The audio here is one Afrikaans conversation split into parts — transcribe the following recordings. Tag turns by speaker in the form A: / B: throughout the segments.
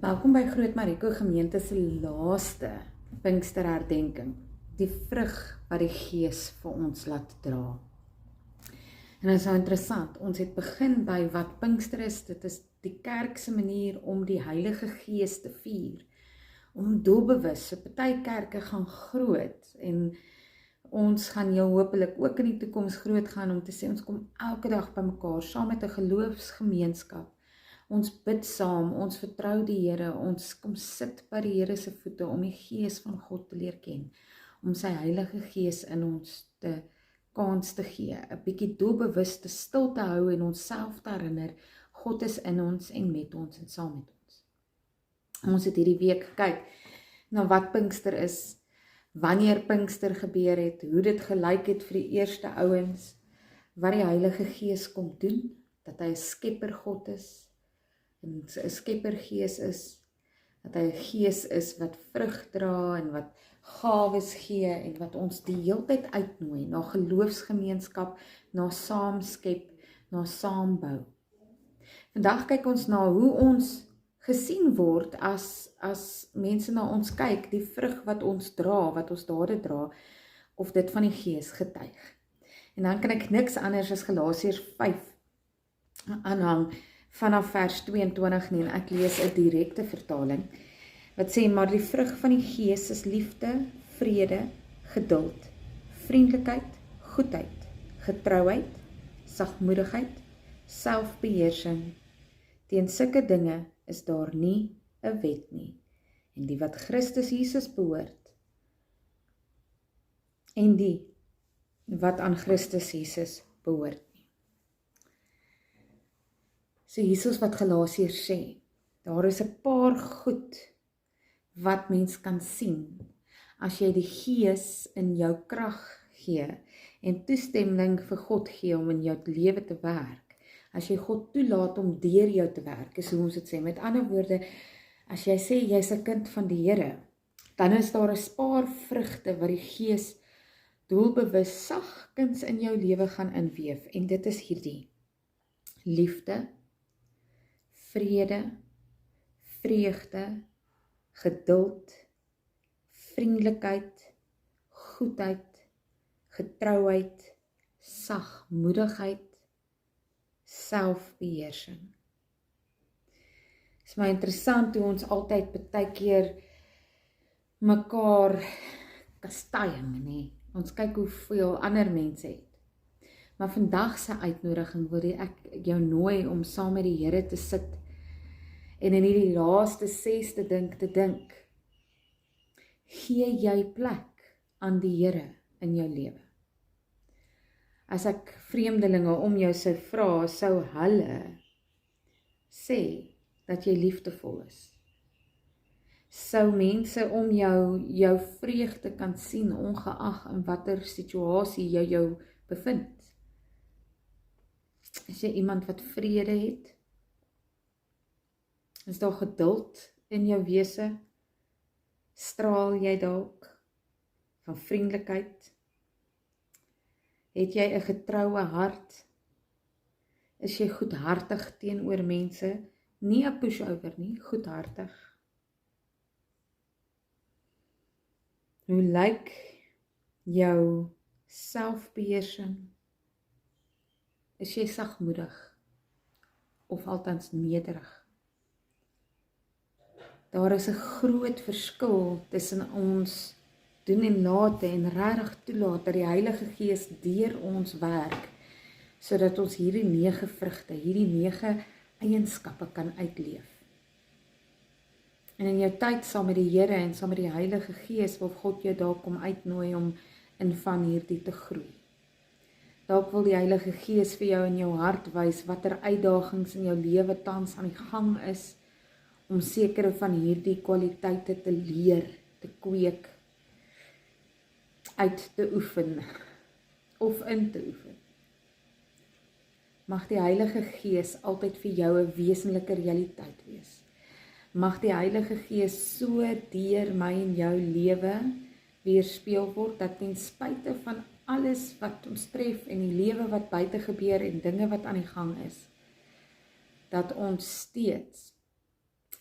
A: Welkom by Groot Mariko Gemeente se laaste Pinksterherdenking, die vrug wat die Gees vir ons laat dra. En dit is nou interessant, ons het begin by wat Pinkster is, dit is die kerk se manier om die Heilige Gees te vier, om doelbewus, so party kerke gaan groot, en ons gaan jou hopelik ook in die toekoms groot gaan, om te sê, ons kom elke dag by mekaar, saam met 'n geloofsgemeenskap, ons bid saam, ons vertrou die Here, ons kom sit by die Here se voete om die Gees van God te leer ken, om sy Heilige Gees in ons te kans te gee, 'n bietjie doelbewus te stil te hou en onsself te herinner, God is in ons en met ons en saam met ons. Ons het hierdie week gekyk na wat Pinkster is, wanneer Pinkster gebeur het, hoe dit gelyk het vir die eerste ouens, wat die Heilige Gees kom doen, dat hy 'n skepper God is, en 'n skeppergees is, dat hy 'n gees is wat vrug dra en wat gawes gee en wat ons die heeltyd uitnooi na geloofsgemeenskap, na saamskep, na saambou. Vandag kyk ons na hoe ons gesien word as mense na ons kyk, die vrug wat ons dra, wat ons dade dra, of dit van die Gees getuig. En dan kan ek niks anders as Galasiërs 5 aanhang vanaf vers 22 nie, en ek lees 'n direkte vertaling, wat sê, maar die vrug van die Gees is liefde, vrede, geduld, vriendelikheid, goedheid, getrouheid, sagmoedigheid, selfbeheersing. Teen sulke dinge is daar nie 'n wet nie. En die wat Christus Jesus behoort, en die wat aan Christus Jesus behoort nie. So Jesus wat Galasiërs sê, daar is 'n paar goed wat mens kan sien, as jy die Gees in jou krag gee, en toestemming vir God gee om in jou lewe te werk, as jy God toelaat om deur jou te werk, is hoe ons dit sê, met ander woorde, as jy sê, jy's 'n kind van die Here, dan is daar 'n paar vrugte wat die Gees doelbewus sagkens in jou lewe gaan inweef, en dit is hierdie: liefde, vrede, vreugde, geduld, vriendelikheid, goedheid, getrouheid, sagmoedigheid, selfbeheersing. Dit is my interessant hoe ons altyd baie keer mekaar kastuiing, nee. Ons kyk hoeveel ander mense het. Maar vandag se uitnodiging wil ek jou nooi om saam met die Here te sit en in hierdie laaste 6de ding te dink. Gee jy plek aan die Here in jou lewe? As ek vreemdelinge om jou sou vra, sou hulle sê dat jy liefdevol is. Sou mense om jou vreugde kan sien, ongeag in watter situasie jy jou bevind? Is jy iemand wat vrede het? Is daar geduld in jou wese? Straal jy dalk van vriendelikheid? Het jy 'n getroue hart? Is jy goedhartig teenoor mense? Nie 'n pushover nie, goedhartig. Hoe lyk jou selfbeheersing? Is jy sagmoedig of althans nederig? Daar is 'n groot verskil tussen ons doen en late en regtig toelaat dat die Heilige Gees deur ons werk, sodat ons hierdie 9 vrugte, hierdie 9 eienskappe kan uitleef. En in jou tyd saam met die Here en saam met die Heilige Gees wil God jou dalk kom uitnooi om in van hierdie te groei. Dalk wil die Heilige Gees vir jou in jou hart wys watter uitdagings in jou lewe tans aan die gang is, om sekere van hierdie kwaliteite te leer, te kweek, uit te oefen, of in te oefen. Mag die Heilige Gees altyd vir jou 'n wesenlike realiteit wees. Mag die Heilige Gees so deur my en jou lewe weerspieël word, dat ten spyte van alles wat ons tref en die lewe wat buite gebeur en dinge wat aan die gang is, dat ons steeds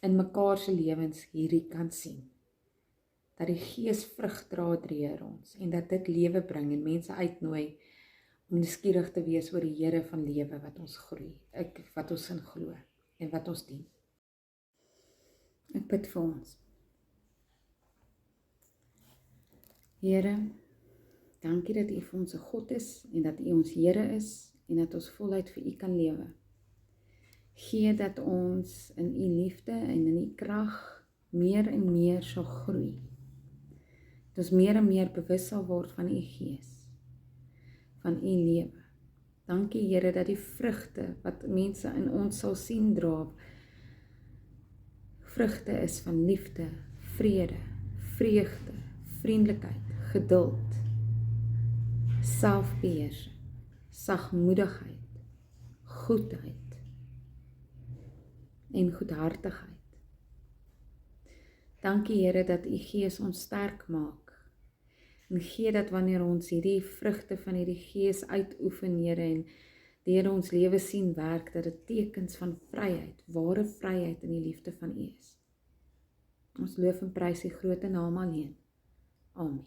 A: in mekaar se lewens hierdie kan sien. Dat die Gees vrug dra deur ons en dat dit lewe bring en mense uitnooi om nuuskierig te wees oor die Here van lewe wat ons groei, wat ons in glo en wat ons dien. Ek bid vir ons. Here, dankie dat U vir ons 'n God is en dat U ons Here is en dat ons voluit vir U kan lewe. Gee dat ons in U liefde en in U krag meer en meer sal groei. Dat ons meer en meer bewus sal word van U Gees, van U lewe. Dankie Here dat die vrugte wat mense in ons sal sien dra, vrugte is van liefde, vrede, vreugde, vriendelikheid, geduld, selfbeheersing, sagmoedigheid, goedheid en goedhartigheid. Dankie Here dat U Gees ons sterk maak en gee dat wanneer ons hierdie vrugte van hierdie Gees uitoefen, Here, en deur ons lewe sien werk, dat dit tekens van vryheid, ware vryheid in die liefde van U is. Ons loof en prys U groot naam alleen. Amen.